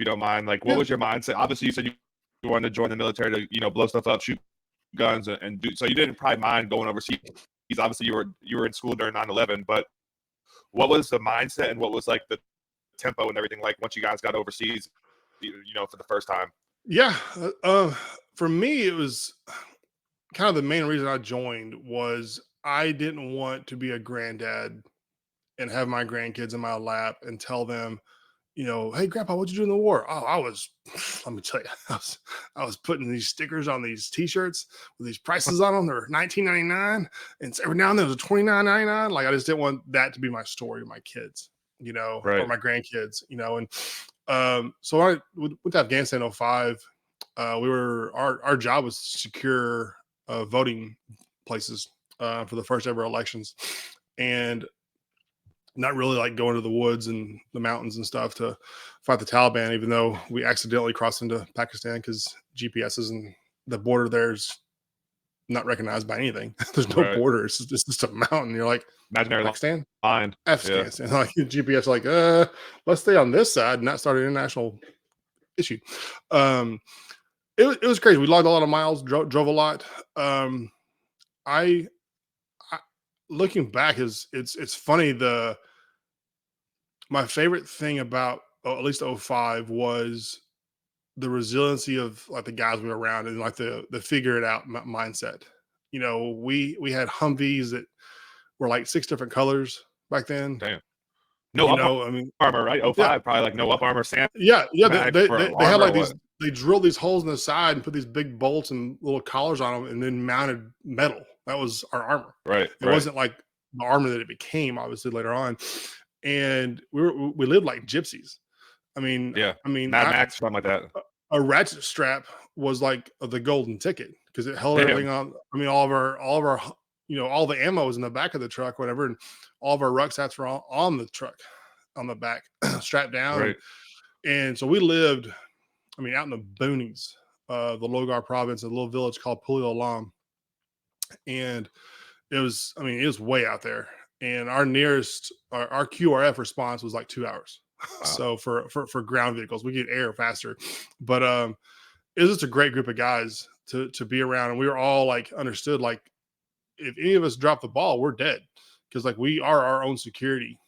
you don't mind, like, what Yeah. was your mindset? Obviously, you said you wanted to join the military to, blow stuff up, shoot guns, and do. So you didn't probably mind going overseas. Obviously, you were in school during 9/11, but what was the mindset and what was like the tempo and everything like once you guys got overseas, for the first time? Yeah. For me, it was kind of the main reason I joined was I didn't want to be a granddad and have my grandkids in my lap and tell them, hey, Grandpa, what'd you do in the war? Oh, let me tell you, I was putting these stickers on these T-shirts with these prices on them. They're $19.99, and every now and then it was a $29.99. Like I just didn't want that to be my story with my kids, or Right. my grandkids, and so I went to Afghanistan in 05. Our job was to secure voting places for the first ever elections, and not really like going to the woods and the mountains and stuff to fight the Taliban, even though we accidentally crossed into Pakistan because GPSs and the border there's not recognized by anything. There's no Right. border. It's just a mountain. You're like, Imaginary Pakistan? line. Afghanistan. Yeah. Like GPS, like, let's stay on this side and not start an international issue. It was crazy. We logged a lot of miles, drove a lot. I looking back it's funny. My favorite thing about at least 05 was the resiliency of like the guys we were around and like the figure it out mindset. We had Humvees that were like 6 different colors back then. Damn. No up I mean, armor, right? 05, yeah. probably like no up armor, sand. Yeah. They had like these. They drilled these holes in the side and put these big bolts and little collars on them, and then mounted metal. That was our armor. Right. It wasn't like the armor that it became, obviously later on. And we lived like gypsies. Mad Max, something like that. A ratchet strap was like the golden ticket because it held everything on. I mean, all of our all the ammo was in the back of the truck, whatever, and all of our rucksacks were on the truck, on the back, strapped down. Right. And so we lived, out in the boonies, the Logar province, a little village called Puli Olam. And it was way out there. And our nearest, our QRF response was like 2 hours. Wow. So for ground vehicles, we get air faster. But it was just a great group of guys to be around. And we were all like understood, like if any of us drop the ball, we're dead. Because like we are our own security.